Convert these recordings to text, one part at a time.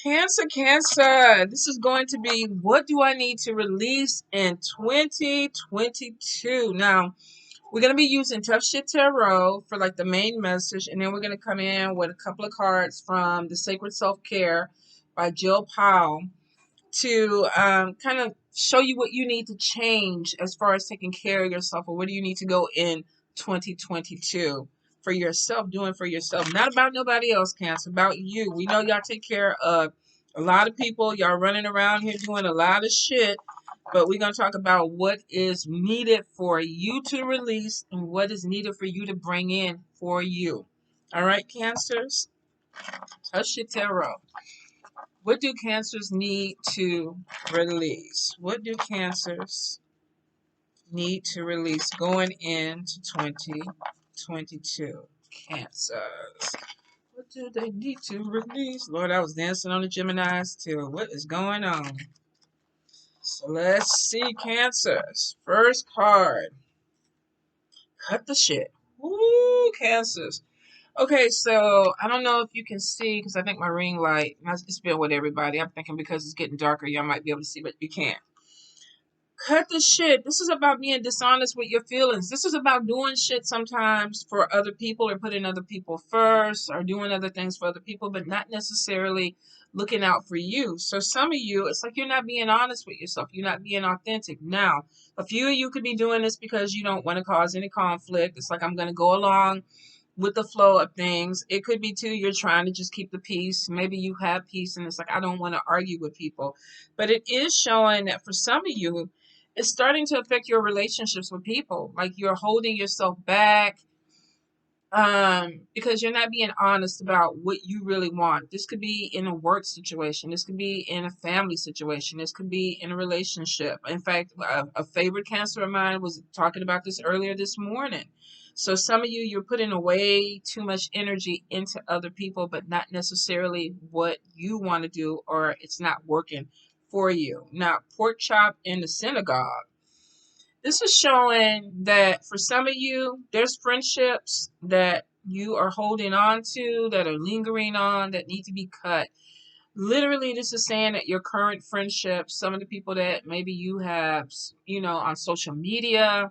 Cancer, Cancer. This is going to be what do I need to release in 2022. Now, we're going to be using Tough Shit Tarot for like the main message, and then we're going to come in with a couple of cards from The Sacred Self-Care by Jill Powell to kind of show you what you need to change as far as taking care of yourself, or what do you need to go in 2022 for yourself, doing for yourself. Not about nobody else, Cancer, about you. We know y'all take care of a lot of people. Y'all running around here doing a lot of shit, but we're going to talk about what is needed for you to release and what is needed for you to bring in for you. All right, Cancers? Touch your tarot. What do Cancers need to release? What do Cancers need to release going into 2022? Cancers. What do they need to release? Lord, I was dancing on the Geminis too. What is going on? So let's see, Cancers. First card. Cut the shit. Woo, Cancers. Okay, so I don't know if you can see because I think my ring light, it's been with everybody. I'm thinking because it's getting darker, y'all might be able to see, but you can't. Cut the shit. This is about being dishonest with your feelings. This is about doing shit sometimes for other people or putting other people first or doing other things for other people, but not necessarily looking out for you. So some of you, it's like you're not being honest with yourself. You're not being authentic. Now, a few of you could be doing this because you don't want to cause any conflict. It's like I'm going to go along with the flow of things. It could be too, you're trying to just keep the peace. Maybe you have peace and it's like, I don't want to argue with people. But it is showing that for some of you, it's starting to affect your relationships with people. Like you're holding yourself back because you're not being honest about what you really want. This could be in a work situation. This could be in a family situation. This could be in a relationship. In fact, a favorite Cancer of mine was talking about this earlier this morning. So some of you, you're putting way too much energy into other people, but not necessarily what you want to do, or it's not working for you. Now, pork chop in the synagogue. This is showing that for some of you, there's friendships that you are holding on to, that are lingering on, that need to be cut. Literally, this is saying that your current friendships, some of the people that maybe you have, on social media,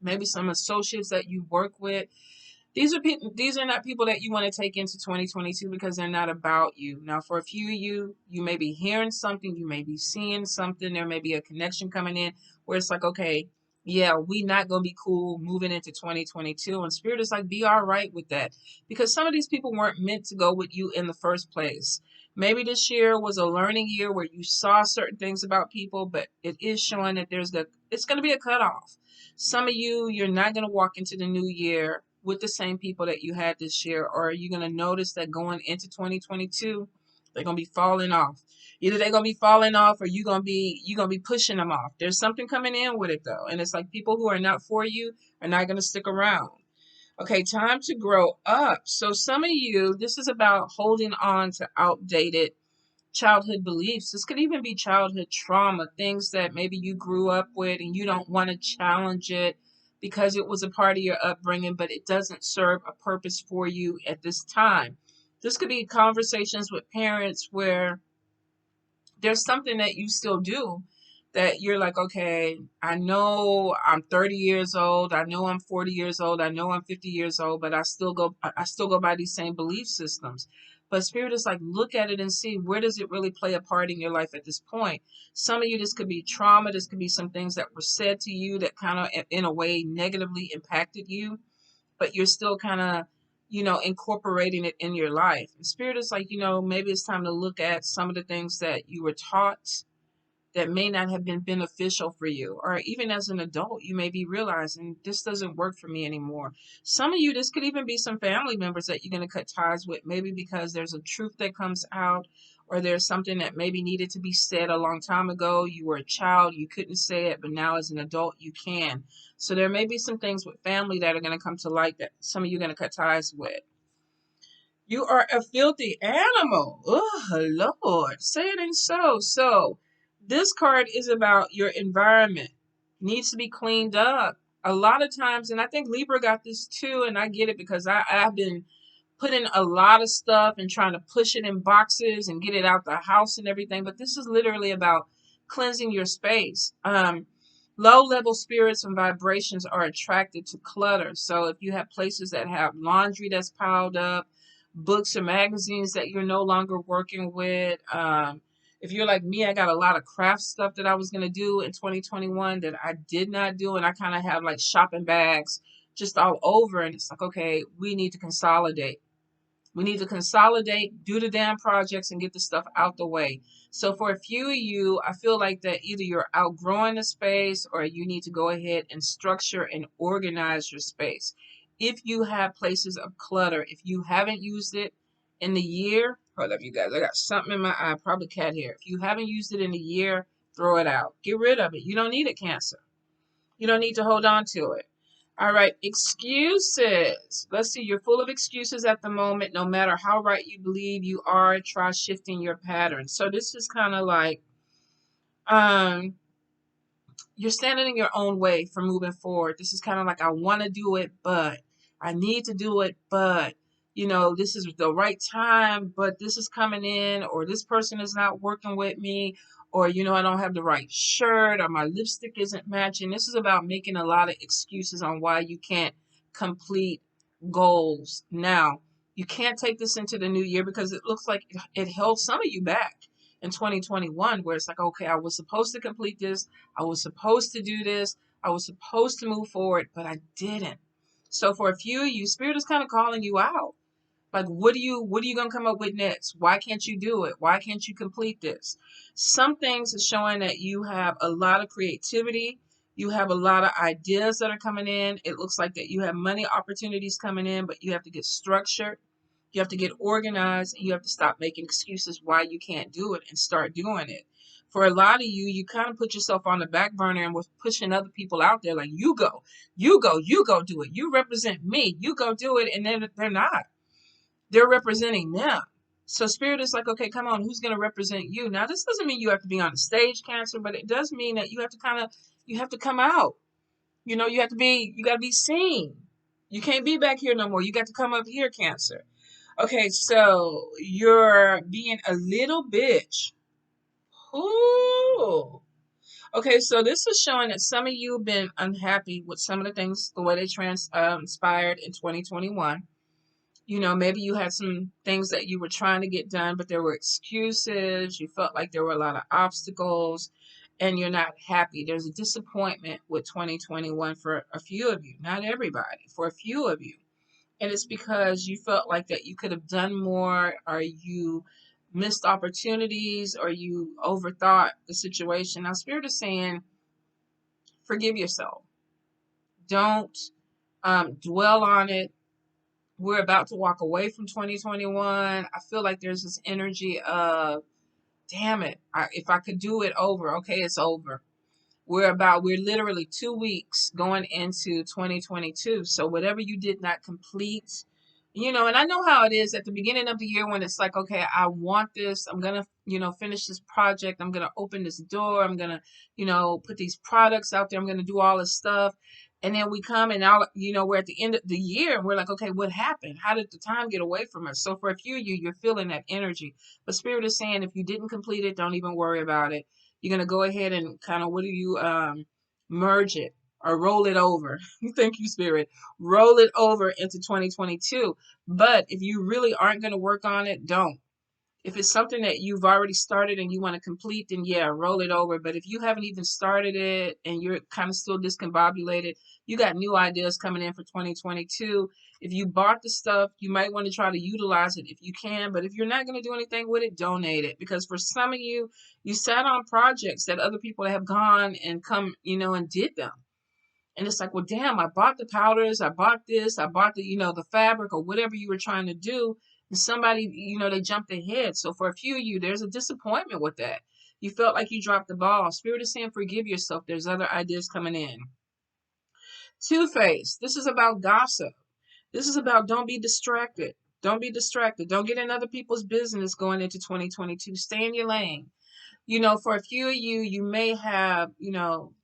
maybe some associates that you work with, these are not people that you want to take into 2022 because they're not about you. Now, for a few of you, you may be hearing something, you may be seeing something, there may be a connection coming in where it's like, okay, yeah, we not going to be cool moving into 2022. And Spirit is like, be all right with that. Because some of these people weren't meant to go with you in the first place. Maybe this year was a learning year where you saw certain things about people, but it is showing that it's going to be a cutoff. Some of you, you're not going to walk into the new year with the same people that you had this year, or are you going to notice that going into 2022, they're going to be falling off. Either they're going to be falling off or you're going to be pushing them off. There's something coming in with it though. And it's like people who are not for you are not going to stick around. Okay, time to grow up. So some of you, this is about holding on to outdated childhood beliefs. This could even be childhood trauma, things that maybe you grew up with and you don't want to challenge it because it was a part of your upbringing, but it doesn't serve a purpose for you at this time. This could be conversations with parents where there's something that you still do that you're like, okay, I know I'm 30 years old, I know I'm 40 years old, I know I'm 50 years old, but I still go by these same belief systems. But Spirit is like, look at it and see, where does it really play a part in your life at this point? Some of you, this could be trauma, this could be some things that were said to you that kind of in a way negatively impacted you, but you're still kind of incorporating it in your life. And Spirit is like, maybe it's time to look at some of the things that you were taught that may not have been beneficial for you. Or even as an adult, you may be realizing this doesn't work for me anymore. Some of you, this could even be some family members that you're going to cut ties with, maybe because there's a truth that comes out, or there's something that maybe needed to be said a long time ago. You were a child, you couldn't say it, but now as an adult, you can. So there may be some things with family that are going to come to light that some of you are going to cut ties with. You are a filthy animal. Oh, Lord. Say it ain't so. So, this card is about your environment. Needs to be cleaned up. A lot of times, and I think Libra got this too, and I get it because I've been putting a lot of stuff and trying to push it in boxes and get it out the house and everything. But this is literally about cleansing your space. Low level spirits and vibrations are attracted to clutter. So if you have places that have laundry that's piled up, books or magazines that you're no longer working with, if you're like me, I got a lot of craft stuff that I was going to do in 2021 that I did not do. And I kind of have like shopping bags just all over. And it's like, okay, we need to consolidate. We need to consolidate, do the damn projects, and get the stuff out the way. So for a few of you, I feel like that either you're outgrowing the space or you need to go ahead and structure and organize your space. If you have places of clutter, if you haven't used it in the year, hold up, you guys, I got something in my eye, probably cat hair. If you haven't used it in a year, throw it out. Get rid of it. You don't need it, Cancer. You don't need to hold on to it. All right, excuses. Let's see, you're full of excuses at the moment. No matter how right you believe you are, try shifting your pattern. So this is kind of like um you're standing in your own way for moving forward. This is kind of like, I want to do it, but I need to do it, but this is the right time, but this is coming in, or this person is not working with me, or I don't have the right shirt, or my lipstick isn't matching. This is about making a lot of excuses on why you can't complete goals. Now, you can't take this into the new year because it looks like it held some of you back in 2021, where it's like, okay, I was supposed to complete this, I was supposed to do this, I was supposed to move forward, but I didn't. So for a few of you, Spirit is kind of calling you out. Like, what are you gonna come up with next? Why can't you do it? Why can't you complete this? Some things are showing that you have a lot of creativity. You have a lot of ideas that are coming in. It looks like that you have money opportunities coming in, but you have to get structured. You have to get organized, and you have to stop making excuses why you can't do it and start doing it. For a lot of you, you kind of put yourself on the back burner and was pushing other people out there like, you go do it. You represent me. You go do it. And then they're not. They're representing them. So Spirit is like, okay, come on, who's going to represent you? Now, this doesn't mean you have to be on the stage, Cancer, but it does mean that you have to you have to come out. You got to be seen. You can't be back here no more. You got to come up here, Cancer. Okay, so you're being a little bitch. Ooh. Okay, so this is showing that some of you have been unhappy with some of the things, the way they transpired in 2021. Maybe you had some things that you were trying to get done, but there were excuses. You felt like there were a lot of obstacles, and you're not happy. There's a disappointment with 2021 for a few of you, not everybody, for a few of you. And it's because you felt like that you could have done more, or you missed opportunities, or you overthought the situation. Now, Spirit is saying, forgive yourself. Don't dwell on it. We're about to walk away from 2021. I feel like there's this energy of, damn it, if I could do it over, okay, it's over. We're literally 2 weeks going into 2022. So whatever you did not complete, and I know how it is at the beginning of the year when it's like, okay, I want this. I'm going to, finish this project. I'm going to open this door. I'm going to, put these products out there. I'm going to do all this stuff. And then we come and now, we're at the end of the year and we're like, okay, what happened? How did the time get away from us? So for a few of you, you're feeling that energy. But Spirit is saying, if you didn't complete it, don't even worry about it. You're going to go ahead and kind of, merge it or roll it over. Thank you, Spirit. Roll it over into 2022. But if you really aren't going to work on it, don't. If it's something that you've already started and you want to complete, then yeah, roll it over. But if you haven't even started it and you're kind of still discombobulated, you got new ideas coming in for 2022. If you bought the stuff, you might want to try to utilize it if you can. But if you're not going to do anything with it, donate it. Because for some of you, you sat on projects that other people have gone and come, and did them. And it's like, well, damn, I bought the powders, I bought this, I bought the fabric or whatever you were trying to do. And somebody, they jumped ahead. So for a few of you, there's a disappointment with that. You felt like you dropped the ball. Spirit is saying, forgive yourself. There's other ideas coming in. Two-faced. This is about gossip. This is about don't be distracted. Don't be distracted. Don't get in other people's business going into 2022. Stay in your lane. For a few of you, you may have,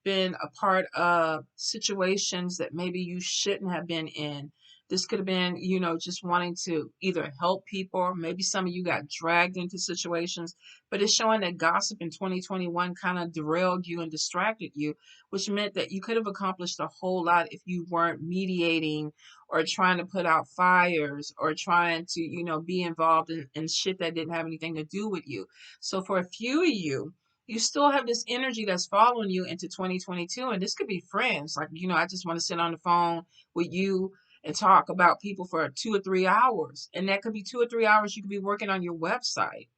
been a part of situations that maybe you shouldn't have been in. This could have been, just wanting to either help people, or maybe some of you got dragged into situations, but it's showing that gossip in 2021 kind of derailed you and distracted you, which meant that you could have accomplished a whole lot if you weren't mediating or trying to put out fires or trying to, be involved in shit that didn't have anything to do with you. So for a few of you, you still have this energy that's following you into 2022. And this could be friends. Like, I just want to sit on the phone with you and talk about people for 2 or 3 hours. And that could be 2 or 3 hours you could be working on your website.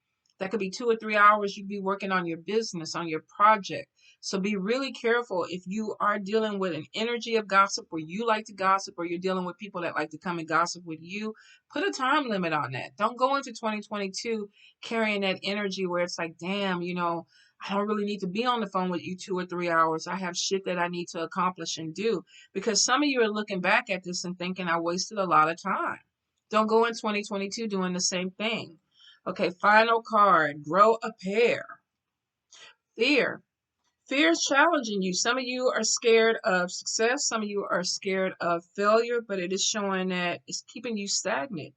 That could be 2 or 3 hours you could be working on your business, on your project. So be really careful if you are dealing with an energy of gossip, or you like to gossip, or you're dealing with people that like to come and gossip with you. Put a time limit on that. Don't go into 2022 carrying that energy where it's like, damn, I don't really need to be on the phone with you 2 or 3 hours. I have shit that I need to accomplish and do. Because some of you are looking back at this and thinking, I wasted a lot of time. Don't go in 2022 doing the same thing. Okay, final card, grow a pair. Fear. Fear is challenging you. Some of you are scared of success. Some of you are scared of failure, but it is showing that it's keeping you stagnant.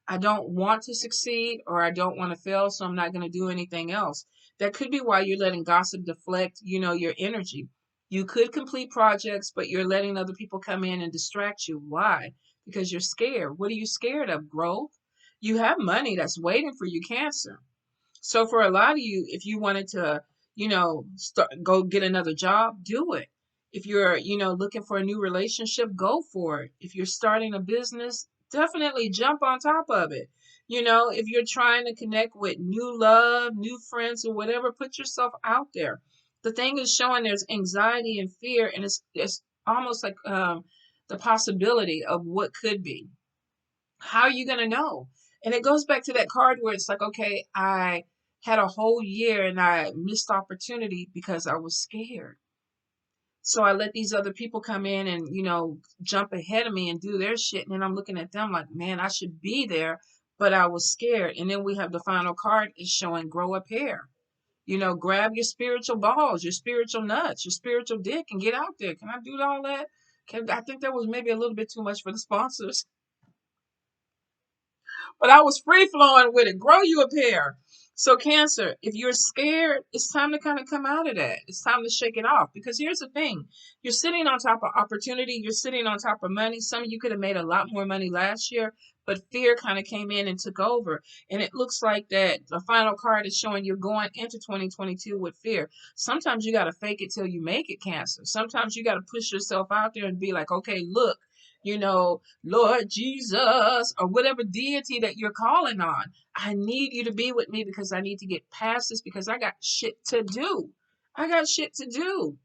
I don't want to succeed, or I don't want to fail, so I'm not going to do anything else. That could be why you're letting gossip deflect, your energy. You could complete projects, but you're letting other people come in and distract you. Why? Because you're scared. What are you scared of? Growth? You have money that's waiting for you, Cancer. So for a lot of you, if you wanted to, go get another job, do it. If you're, looking for a new relationship, go for it. If you're starting a business, definitely jump on top of it. If you're trying to connect with new love, new friends, or whatever, put yourself out there. The thing is showing there's anxiety and fear, and it's almost like the possibility of what could be. How are you going to know? And it goes back to that card where it's like, okay, I had a whole year and I missed opportunity because I was scared. So I let these other people come in and, jump ahead of me and do their shit. And then I'm looking at them like, man, I should be there, but I was scared. And then we have the final card is showing grow a pair. Grab your spiritual balls, your spiritual nuts, your spiritual dick, and get out there. Can I do all that? I think that was maybe a little bit too much for the sponsors. But I was free flowing with it. Grow you a pair. So, Cancer, if you're scared, it's time to kind of come out of that. It's time to shake it off. Because here's the thing, you're sitting on top of opportunity, you're sitting on top of money. Some of you could have made a lot more money last year, but fear kind of came in and took over. And it looks like that the final card is showing you're going into 2022 with fear. Sometimes you got to fake it till you make it, Cancer. Sometimes you got to push yourself out there and be like, okay, look, Lord Jesus, or whatever deity that you're calling on. I need you to be with me because I need to get past this because I got shit to do. I got shit to do.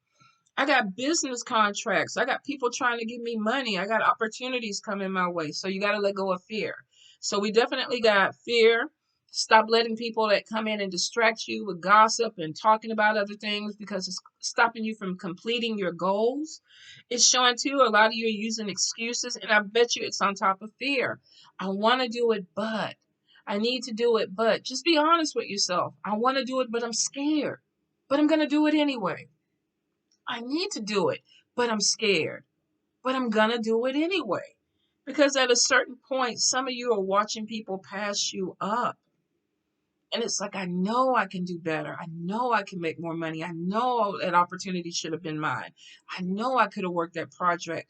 I got business contracts. I got people trying to give me money. I got opportunities coming my way. So you got to let go of fear. So we definitely got fear. Stop letting people that come in and distract you with gossip and talking about other things because it's stopping you from completing your goals. It's showing too, a lot of you are using excuses, and I bet you it's on top of fear. I want to do it, but I need to do it, but just be honest with yourself. I want to do it, but I'm scared. But I'm going to do it anyway. I need to do it, but I'm scared. But I'm going to do it anyway. Because at a certain point, some of you are watching people pass you up. And it's like, I know I can do better. I know I can make more money. I know that opportunity should have been mine. I know I could have worked that project.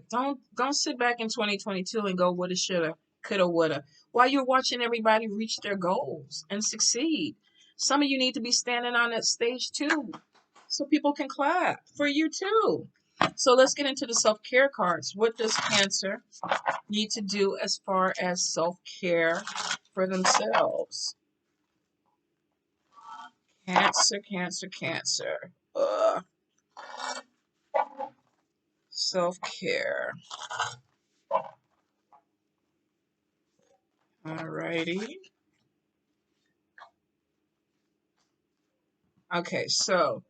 Don't sit back in 2022 and go woulda, shoulda, coulda, woulda. While you're watching everybody reach their goals and succeed. Some of you need to be standing on that stage too, so people can clap for you too. So let's get into the self-care cards. What does Cancer need to do as far as self-care for themselves? Cancer, Cancer, Cancer. Self-care. Alrighty. Okay, so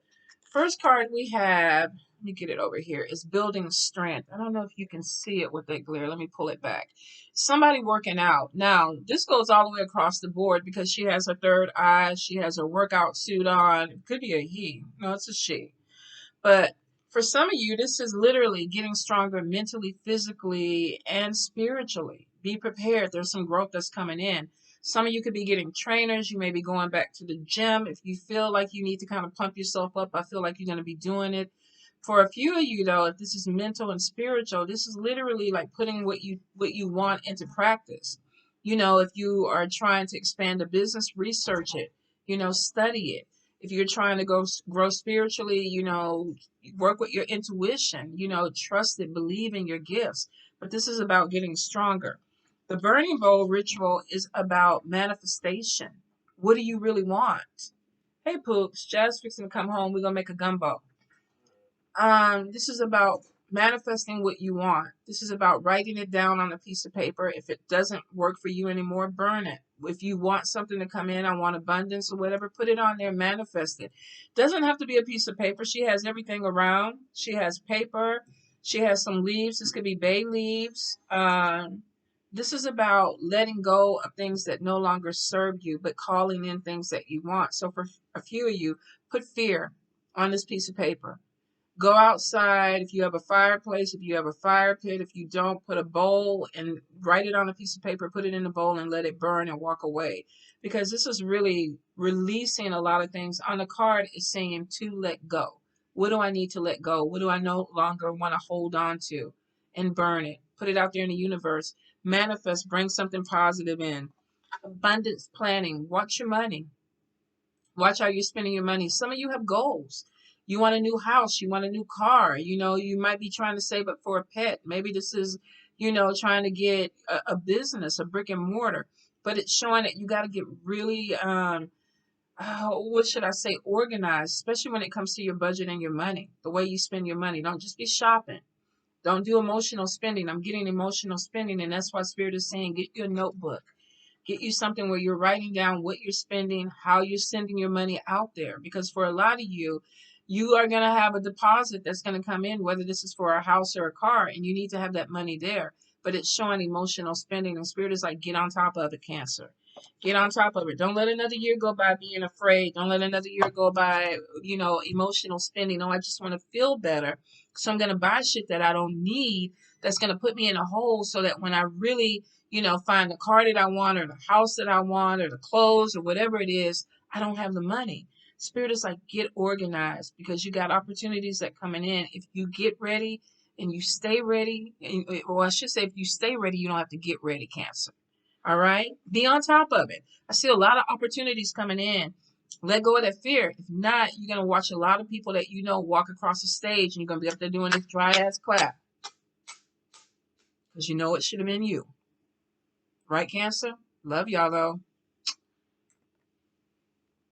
first card we have, let me get it over here, is building strength. I don't know if you can see it with that glare. Let me pull it back. Somebody working out. Now, this goes all the way across the board because she has her third eye. She has her workout suit on. It could be a he. No, it's a she. But For some of you, this is literally getting stronger mentally, physically, and spiritually. Be prepared. There's some growth that's coming in. Some of you could be getting trainers. You may be going back to the gym. If you feel like you need to kind of pump yourself up, I feel like you're going to be doing it. For a few of you, though, if this is mental and spiritual, this is literally like putting what you want into practice. If you are trying to expand a business, research it. Study it. If you're trying to grow spiritually, work with your intuition, trust it, believe in your gifts. But this is about getting stronger. The burning bowl ritual is about manifestation. What do you really want? Hey, Poops, Jazz fixing to come home. We're going to make a gumbo. This is about manifesting what you want. This is about writing it down on a piece of paper. If it doesn't work for you anymore, burn it. If you want something to come in, I want abundance or whatever, put it on there, manifest it. Doesn't have to be a piece of paper. She has everything around. She has paper. She has some leaves. This could be bay leaves. This is about letting go of things that no longer serve you, but calling in things that you want. So for a few of you, put fear on this piece of paper. Go outside. If you have a fireplace, if you have a fire pit, if you don't, put a bowl and write it on a piece of paper, put it in a bowl and let it burn and walk away. Because this is really releasing a lot of things. On the card, it's saying to let go. What do I need to let go? What do I no longer want to hold on to? And burn it. Put it out there in the universe. Manifest, bring something positive in. Abundance planning. Watch your money. Watch how you're spending your money. Some of you have goals. You want a new house. You want a new car. You might be trying to save up for a pet. Maybe this is, trying to get a business, a brick and mortar. But it's showing that you got to get really, what should I say, organized, especially when it comes to your budget and your money, the way you spend your money. Don't just be shopping. Don't do emotional spending. I'm getting emotional spending, and that's why Spirit is saying get your notebook. Get you something where you're writing down what you're spending, how you're sending your money out there. Because for a lot of you, you are going to have a deposit that's going to come in, whether this is for a house or a car, and you need to have that money there. But it's showing emotional spending, and Spirit is like, get on top of it, Cancer. Get on top of it. Don't let another year go by being afraid. Don't let another year go by, emotional spending. No, I just want to feel better. So I'm going to buy shit that I don't need that's going to put me in a hole so that when I really find the car that I want or the house that I want or the clothes or whatever it is, I don't have the money. Spirit is like, get organized because you got opportunities that coming in. If you get ready and you stay ready, or I should say, if you stay ready, you don't have to get ready, Cancer. All right? Be on top of it. I see a lot of opportunities coming in. Let go of that fear. If not, you're going to watch a lot of people that walk across the stage and you're going to be up there doing this dry ass clap. Because it should have been you. Right, Cancer? Love y'all, though.